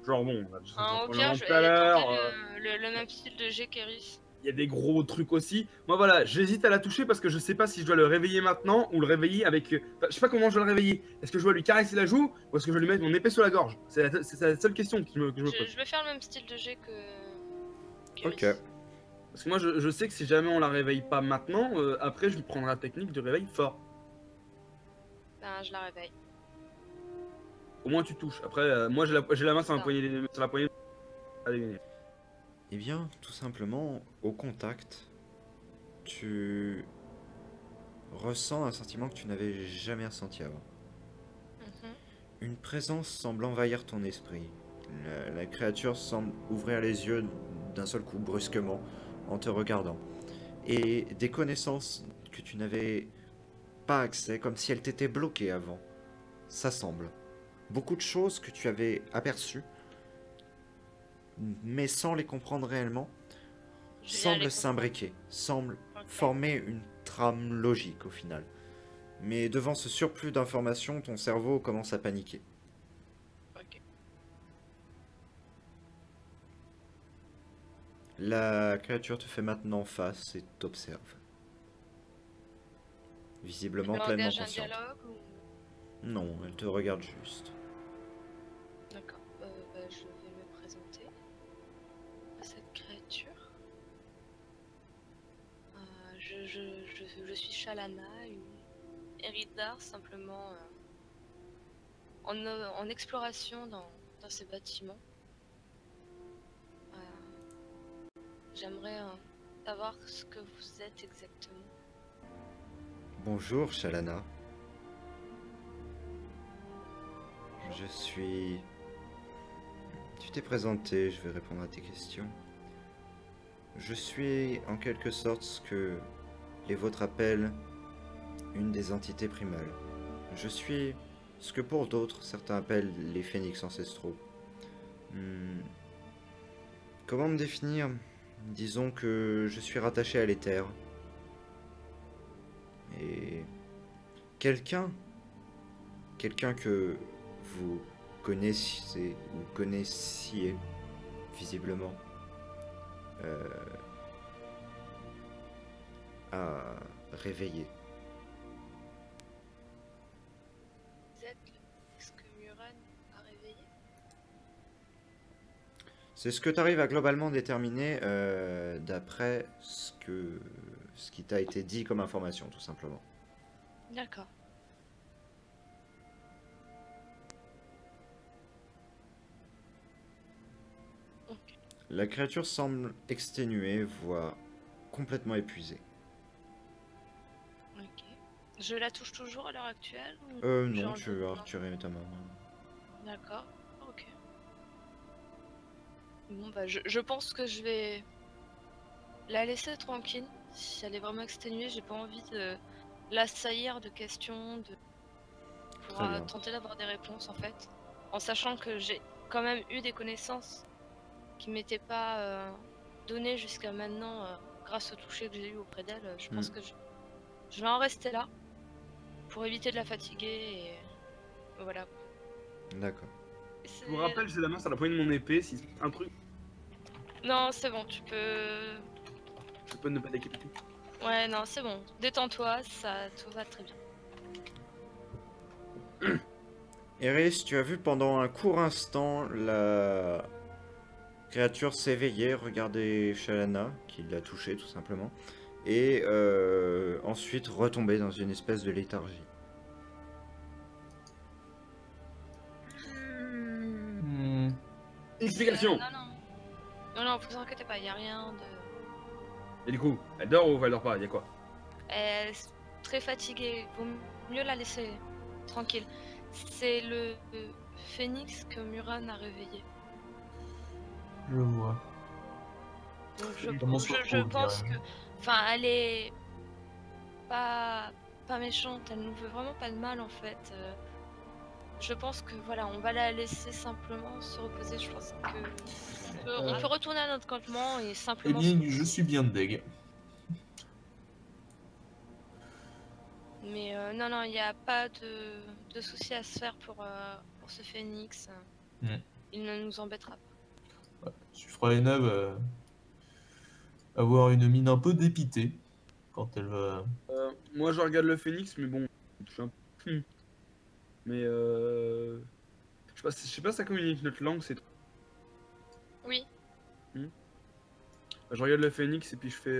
Genre bon, on a déjà Hein, au entendu pire, tout je à vais l'heure. tenter le même style de G qu'Eris. Il y a des gros trucs aussi. Moi voilà, j'hésite à la toucher parce que je sais pas si je dois le réveiller maintenant ou le réveiller avec. Enfin, je sais pas comment je dois le réveiller. Est-ce que je dois lui caresser la joue ou est-ce que je dois lui mettre mon épée sur la gorge? C'est la seule question que je me pose. Je vais faire le même style de G que Ok. qu'Eris. Parce que moi je sais que si jamais on la réveille pas maintenant, après je lui prendrai la technique de réveil fort. Ben, je la réveille. Au moins tu touches. Après, moi j'ai la main sur la Ça. poignée. Sur la poignée. Allez, Eh bien, tout simplement, au contact, tu ressens un sentiment que tu n'avais jamais ressenti avant. Mhm. Une présence semble envahir ton esprit. La créature semble ouvrir les yeux d'un seul coup, brusquement, en te regardant. Et des connaissances que tu n'avais pas accès, comme si elles t'étaient bloquées avant. Ça semble. Beaucoup de choses que tu avais aperçues, mais sans les comprendre réellement, Je viens les semblent comprendre. s'imbriquer, semblent Ok. former une trame logique au final. Mais devant ce surplus d'informations, ton cerveau commence à paniquer. Ok. La créature te fait maintenant face et t'observe. Visiblement Elle pleinement engage un consciente. dialogue ou... Non, elle te regarde juste. D'accord. Bah, je vais me présenter à cette créature. Je suis Shalana, une Eridar simplement en exploration dans ces bâtiments. J'aimerais savoir ce que vous êtes exactement. Bonjour, Shalana. Je suis... Tu t'es présenté, je vais répondre à tes questions. Je suis en quelque sorte ce que les vôtres appellent une des entités primales. Je suis ce que pour d'autres, certains appellent les phénix ancestraux. Comment me définir? Disons que je suis rattaché à l'éther. Et quelqu'un que vous connaissez ou connaissiez visiblement à réveiller. Vous êtes ce que Muran a réveillé? C'est ce que tu arrives à globalement déterminer d'après ce qui t'a été dit comme information, tout simplement. D'accord. Ok. La créature semble exténuée, voire complètement épuisée. Ok. Je la touche toujours à l'heure actuelle ou Non, j'ai enlevé tu ma as main? retiré ta main. D'accord. Ok. Bon bah je pense que je vais la laisser tranquille. Si elle est vraiment exténuée, j'ai pas envie de l'assaillir de questions, pour Très bien. tenter d'avoir des réponses en fait. En sachant que j'ai quand même eu des connaissances qui m'étaient pas données jusqu'à maintenant grâce au toucher que j'ai eu auprès d'elle. Je pense que je vais en rester là pour éviter de la fatiguer et voilà. D'accord. Je vous rappelle, j'ai la main sur la poignée de mon épée. Si c'est un truc, Non, c'est bon, tu peux... je peux ne pas décapiter. Ouais, non, c'est bon. Détends-toi, tout va très bien. Eris, tu as vu pendant un court instant la créature s'éveiller, regarder Shalana, qui l'a touché tout simplement, et ensuite retomber dans une espèce de léthargie. Explication. Non, vous inquiétez pas, y a rien de... Et du coup, elle dort ou elle dort pas? Y'a quoi? Elle est très fatiguée, vaut mieux la laisser tranquille. C'est le phénix que Muran a réveillé. Je vois. Donc je pense que... Enfin, elle est pas méchante, elle nous veut vraiment pas de mal en fait. je pense que voilà, on va la laisser simplement se reposer. Je pense que on peut retourner à notre campement et Eh simplement. bien, je suis bien deg. Mais non, non, il n'y a pas de souci à se faire pour ce phénix. Mm. Il ne nous embêtera pas. Ouais. Sufraena va avoir une mine un peu dépitée quand elle va. Moi, je regarde le phénix, mais bon, je suis un peu. Mais je sais pas ça communique notre langue, c'est. Oui, Je regarde le phénix et puis je fais.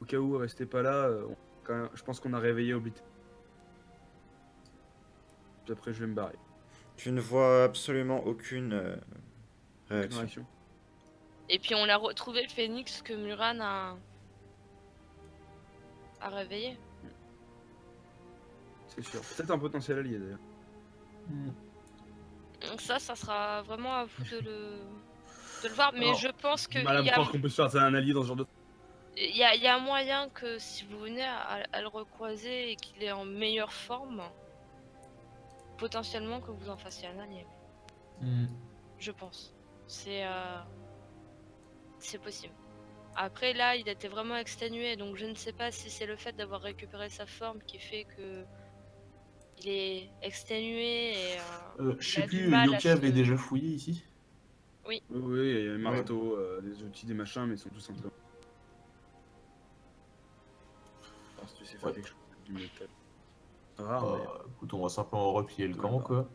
Au cas où, restez pas là. Je pense qu'on a réveillé Oblit. Puis après, je vais me barrer. Tu ne vois absolument aucune Aucune réaction. réaction. et puis on a retrouvé le phénix que Muran a réveillé. C'est sûr. Peut-être un potentiel allié d'ailleurs. Mm. Donc ça sera vraiment à vous de le voir. Mais Alors, je pense J'ai qu'il mal à me y a, croire qu'on peut se faire un allié dans ce genre de. il y a, il y a moyen que si vous venez à le recroiser et qu'il est en meilleure forme, potentiellement que vous en fassiez un allié. Mm. Je pense. C'est possible. Après là, il était vraiment exténué, donc je ne sais pas si c'est le fait d'avoir récupéré sa forme qui fait que il est exténué et Je il sais a du plus, mal à Yoka avait se- déjà fouillé ici. Oui, il y a les marteaux, des outils, des machins, mais ils sont tous en train. Alors, si tu sais faire Ouais. quelque chose, du métal. Rare, Écoute, on va simplement replier le Ouais, camp, bah. quoi.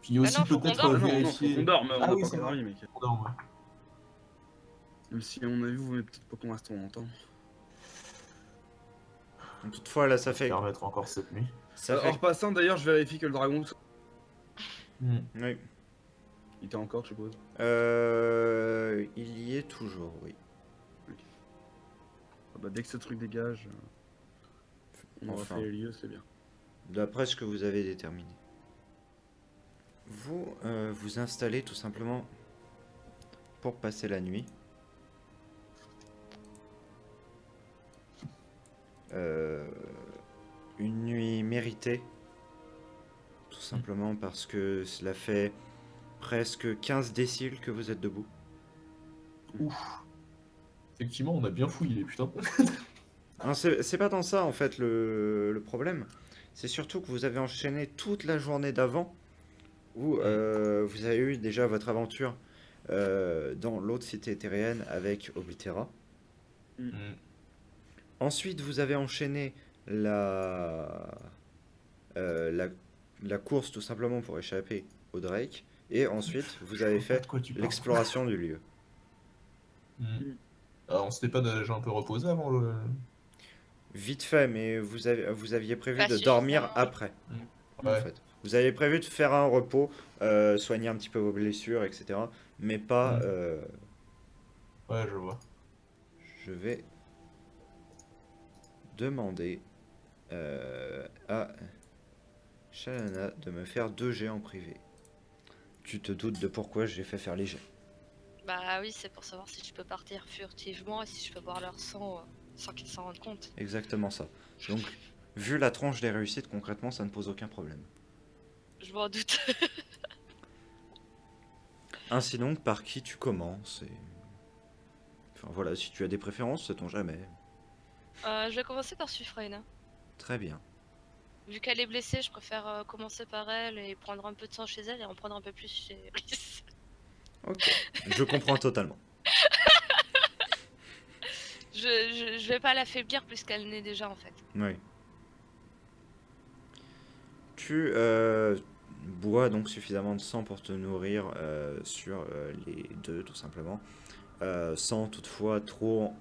Puis Ah aussi non, faut qu'on peut-être dorme. Ah non, non, faut vérifier. qu'on dorme, on Ah n'a oui, pas c'est encore vrai. dormi, mec. On dorme, ouais. Même si, à mon avis, vous mettez peut-être pas qu'on reste longtemps. Toutefois, là, ça Se fait. permettre encore cette nuit. Ça fait. En repassant, d'ailleurs, je vérifie que le dragon. Mm. Oui. Il était encore, je suppose. Il y est toujours, oui. Ah bah, dès que ce truc dégage, on aura Enfin. fait les lieux, c'est bien. D'après ce que vous avez déterminé. Vous vous installez tout simplement pour passer la nuit. Une nuit méritée. Tout simplement parce que cela fait presque 15 déciles que vous êtes debout. Ouf. Effectivement, on a bien fouillé, putain. Non, c'est pas tant ça en fait le problème. C'est surtout que vous avez enchaîné toute la journée d'avant où vous avez eu déjà votre aventure dans l'autre cité éthérienne avec Oblitera. Mm. Ensuite, vous avez enchaîné la course tout simplement pour échapper au Drake. Et ensuite, vous avez fait De quoi tu parles. l'exploration du lieu. Mm. Alors, on s'était pas déjà un peu reposé avant le. Vite fait, mais vous aviez prévu Pas de dormir suffisamment. après. En Ouais. fait. Vous avez prévu de faire un repos, soigner un petit peu vos blessures, etc. Mais pas... Ouais, je vois. Je vais demander à Shalana de me faire 2 jets en privé. Tu te doutes de pourquoi j'ai fait faire les jets. Bah oui, c'est pour savoir si je peux partir furtivement et si je peux boire leur sang sans qu'ils s'en rendent compte. Exactement ça. Donc, vu la tranche des réussites, concrètement, ça ne pose aucun problème. Je m'en doute. Ainsi donc, par qui tu commences et... Enfin voilà, si tu as des préférences, sait-on jamais. Je vais commencer par Sufraina. Très bien. Vu qu'elle est blessée, je préfère commencer par elle et prendre un peu de sang chez elle et en prendre un peu plus chez Rhys. Ok, je comprends totalement. Je vais pas l'affaiblir plus qu'elle n'est déjà en fait. Oui. Tu bois donc suffisamment de sang pour te nourrir sur les 2 tout simplement, sans toutefois trop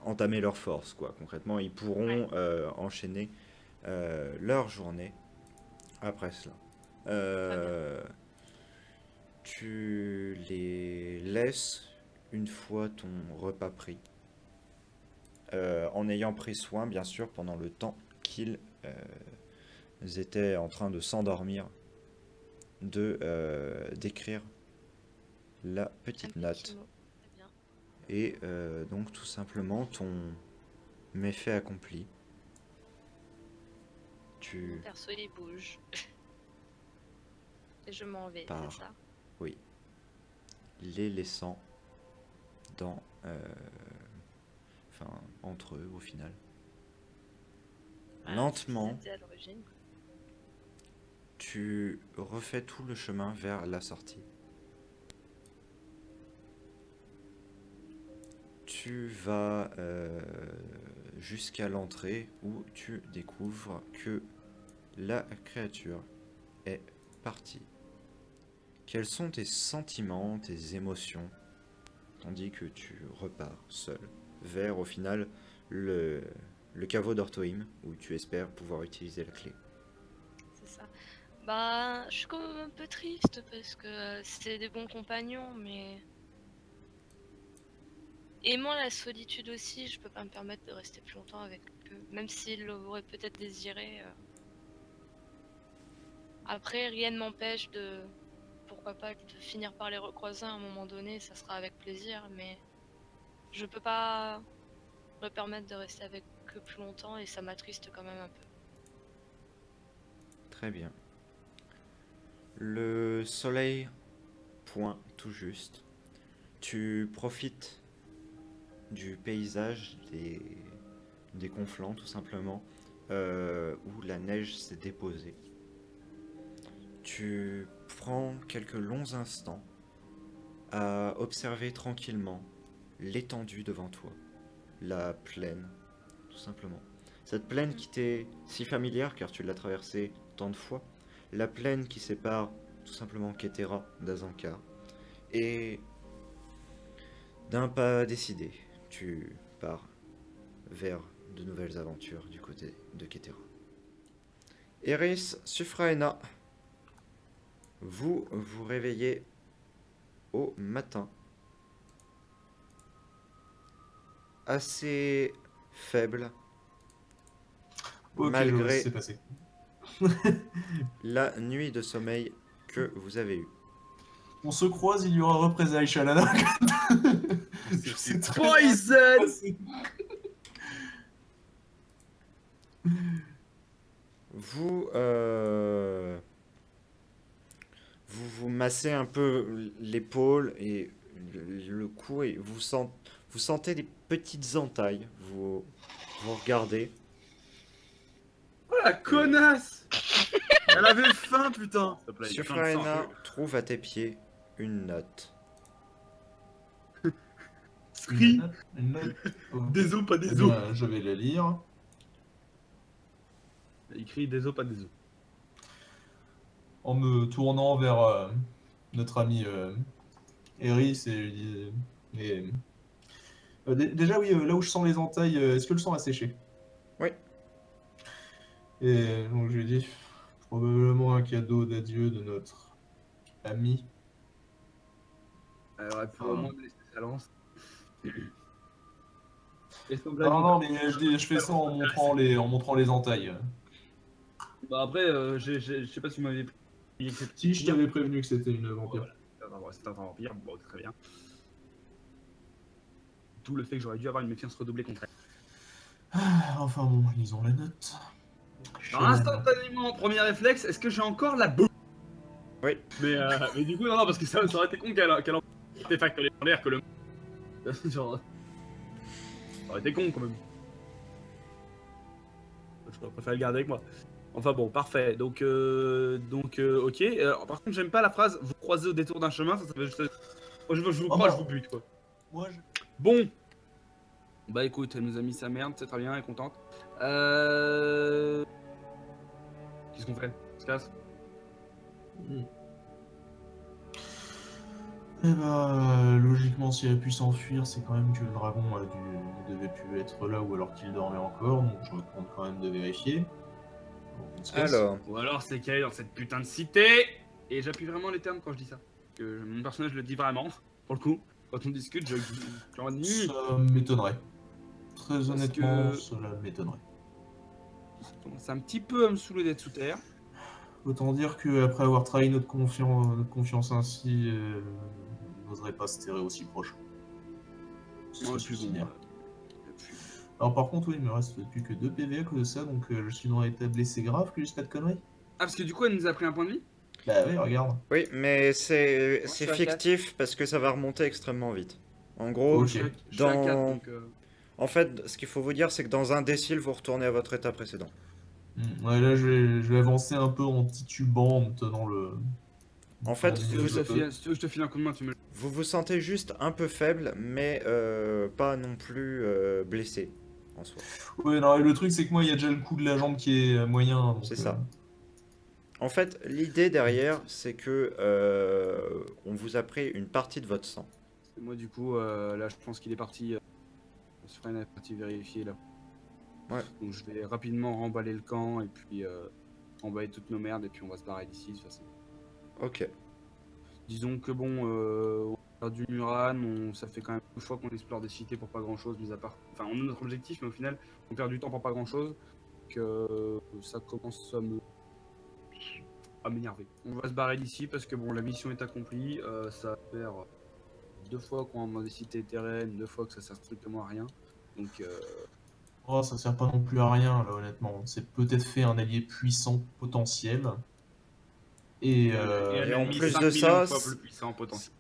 entamer leur force quoi. Concrètement, ils pourront enchaîner leur journée après cela. Tu les laisses une fois ton repas pris, en ayant pris soin bien sûr pendant le temps qu'ils étaient en train de s'endormir d'écrire la petite Un note. petit mot. Très bien. Et donc tout simplement ton méfait accompli. tu Perso, il bouge. Et je m'en vais, Pars. c'est ça? oui, les laissant dans, enfin, entre eux au final. Ouais, Lentement, c'était à l'origine. tu refais tout le chemin vers la sortie. Tu vas jusqu'à l'entrée où tu découvres que la créature est partie. Quels sont tes sentiments, tes émotions, tandis que tu repars seul vers au final le caveau d'Orthoïm où tu espères pouvoir utiliser la clé. C'est ça. Bah, je suis quand même un peu triste parce que c'est des bons compagnons, mais aimant la solitude aussi, je peux pas me permettre de rester plus longtemps avec eux, même s'ils l'auraient peut-être désiré. Après, rien ne m'empêche de, pourquoi pas, de finir par les recroiser à un moment donné, ça sera avec plaisir, mais je peux pas me permettre de rester avec eux plus longtemps et ça m'attriste quand même un peu. Très bien. Le soleil pointe tout juste. Tu profites du paysage des conflans tout simplement, où la neige s'est déposée. Tu prends quelques longs instants à observer tranquillement l'étendue devant toi, la plaine, tout simplement. Cette plaine qui t'est si familière car tu l'as traversée tant de fois, la plaine qui sépare tout simplement Kétera d'Azankar. Et d'un pas décidé, tu pars vers de nouvelles aventures du côté de Kétera. Eris, Suphraena, vous vous réveillez au matin, assez faible, Ok, malgré c'est passé. la nuit de sommeil que vous avez eue. On se croise, il y aura représailles, Shalana. Je sais très bien Poison. ce qui s'est passé. Vous, vous massez un peu l'épaule et le cou et vous sentez des petites entailles. Vous regardez. Oh la connasse. Elle avait faim, putain. S'il te plaît, il y a plein de sang. Suphraena trouve à tes pieds une note. Scri. Une note. Ok. Des os, pas Eh des os. bien, je vais la lire. Il écrit des os, pas des os. En me tournant vers notre ami Eris et je lui dis déjà oui, là où je sens les entailles, est-ce que le sang a séché? Oui. Et donc je lui dis probablement un cadeau d'adieu de notre ami. Elle aurait pu au moins me laisser sa lance. Non, mais je fais ça en montrant les entailles. Bah après, je sais pas si vous m'avez pris. Si je t'avais prévenu que c'était une vampire. Voilà. C'est un vampire, bon, très bien. D'où le fait que j'aurais dû avoir une méfiance redoublée contre elle. Enfin bon, lisons la note. Alors, instantanément, premier réflexe, est-ce que j'ai encore la boue? Oui. Mais du coup, non, parce que ça aurait été con qu'elle ait artefact légendaire que le. Genre. Ça aurait été con quand même. Je préfère le garder avec moi. Enfin bon, parfait. Donc, ok. Alors, par contre, j'aime pas la phrase vous croisez au détour d'un chemin, ça veut juste. Moi, je vous crois, je vous bute quoi. Moi, Bon. Bah écoute, elle nous a mis sa merde, c'est très bien, elle est contente. Qu'est-ce qu'on fait? On se casse? Eh ben, logiquement, si elle a pu s'enfuir, c'est quand même que le dragon devait plus être là ou alors qu'il dormait encore, donc je recommande quand même de vérifier. Donc, on se casse. Alors, Ou alors c'est qu'elle est dans cette putain de cité. Et j'appuie vraiment les termes quand je dis ça. Que mon personnage le dit vraiment, pour le coup. Quand on discute, j'en dis. Ça m'étonnerait. Très Parce honnêtement, que- cela m'étonnerait. C'est un petit peu à me saouler d'être sous terre. Autant dire qu'après avoir trahi notre confiance ainsi, on n'oserait pas se terrer aussi proche. Ouais, Ce puis serait bon, bien. Alors par contre, oui, il me reste plus que 2 PV à cause de ça, donc je suis dans l'état blessé grave, que juste pas de conneries. Ah, parce que du coup, elle nous a pris un point de vie. Bah oui, regarde. Oui, mais c'est Moi, je suis à quatre. fictif parce que ça va remonter extrêmement vite. En gros, Ok. Je suis à 4, dans... donc. en fait, ce qu'il faut vous dire, c'est que dans un décile, vous retournez à votre état précédent. Ouais, là, je vais avancer un peu en titubant, en me tenant le... En fait, Si tu veux que je te file- si tu veux que je te file un coup de main, tu me le. vous vous sentez juste un peu faible, mais pas non plus blessé en soi. Ouais, non, et le truc, c'est que moi, il y a déjà le coup de la jambe qui est moyen. donc, C'est ça. En fait, l'idée derrière, c'est que on vous a pris une partie de votre sang. Moi, du coup, là, je pense qu'il est parti. Sfren est parti vérifier là. Ouais. Donc, je vais rapidement remballer le camp et puis remballer toutes nos merdes et puis on va se barrer d'ici de toute façon. Ok. Disons que bon, on a perdu Muran, ça fait quand même une fois qu'on explore des cités pour pas grand chose, mis à part. Enfin, on a notre objectif, mais au final, on perd du temps pour pas grand chose. Que ça commence à m'énerver. On va se barrer d'ici parce que bon, la mission est accomplie. Ça va faire 2 fois qu'on est dans des cités terraines, 2 fois que ça sert strictement à rien. Donc, Oh, ça sert pas non plus à rien, là, honnêtement. C'est peut-être fait un allié puissant potentiel. Et, Et en plus de ça, fois plus puissant potentiel.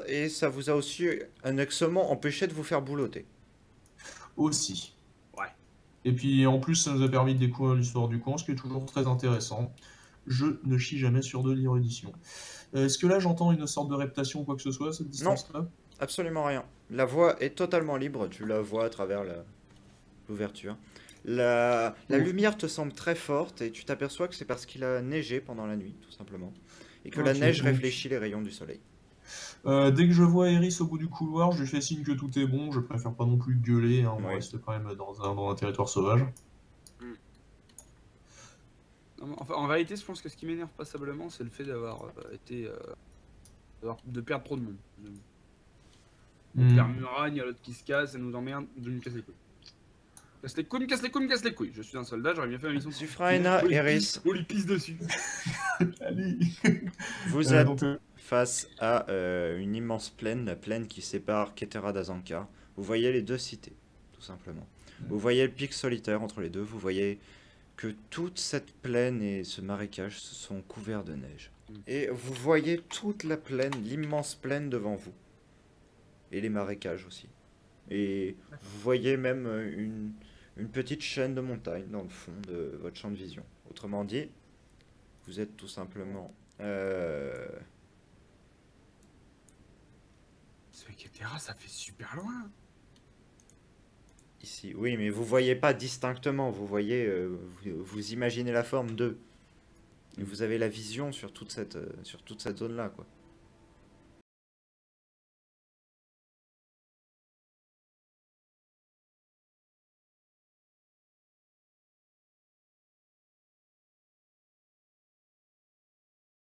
et ça vous a aussi annexement empêché de vous faire boulotter. aussi. Ouais. Et puis en plus, ça nous a permis de découvrir l'histoire du camp, ce qui est toujours très intéressant. Je ne chie jamais sur de l'érudition. Est-ce que là j'entends une sorte de reptation ou quoi que ce soit à cette distance-là? Absolument rien. La voie est totalement libre, tu la vois à travers l'ouverture. La lumière te semble très forte et tu t'aperçois que c'est parce qu'il a neigé pendant la nuit, tout simplement. Et que la Ok, neige donc- réfléchit les rayons du soleil. Dès que je vois Eris au bout du couloir, je lui fais signe que tout est bon. Je préfère pas non plus gueuler, hein, on Oui. reste quand même dans un territoire sauvage. Non, enfin, en réalité, je pense que ce qui m'énerve passablement, c'est le fait d'avoir de perdre trop de monde. On perd Muran, il y a l'autre qui se casse, ça nous emmerde, de nous casser les couilles. Casse les couilles, me casse les couilles, me casse les couilles. Je suis un soldat, j'aurais bien fait ma mission. Zufraena, On lui Eris, pisse- On lui pisse dessus. Allez. vous êtes Donc, face à une immense plaine, la plaine qui sépare Ketera d'Azanka. Vous voyez les deux cités, tout simplement. Vous voyez le pic solitaire entre les deux, vous voyez que toute cette plaine et ce marécage sont couverts de neige. Et vous voyez toute la plaine, l'immense plaine devant vous. Et les marécages aussi. Et vous voyez même une petite chaîne de montagnes dans le fond de votre champ de vision. Autrement dit, vous êtes tout simplement... Ce Ketera, ça fait super loin. Ici, oui, mais vous voyez pas distinctement, vous voyez, vous imaginez la forme d'eux. Et vous avez la vision sur toute cette zone-là, quoi.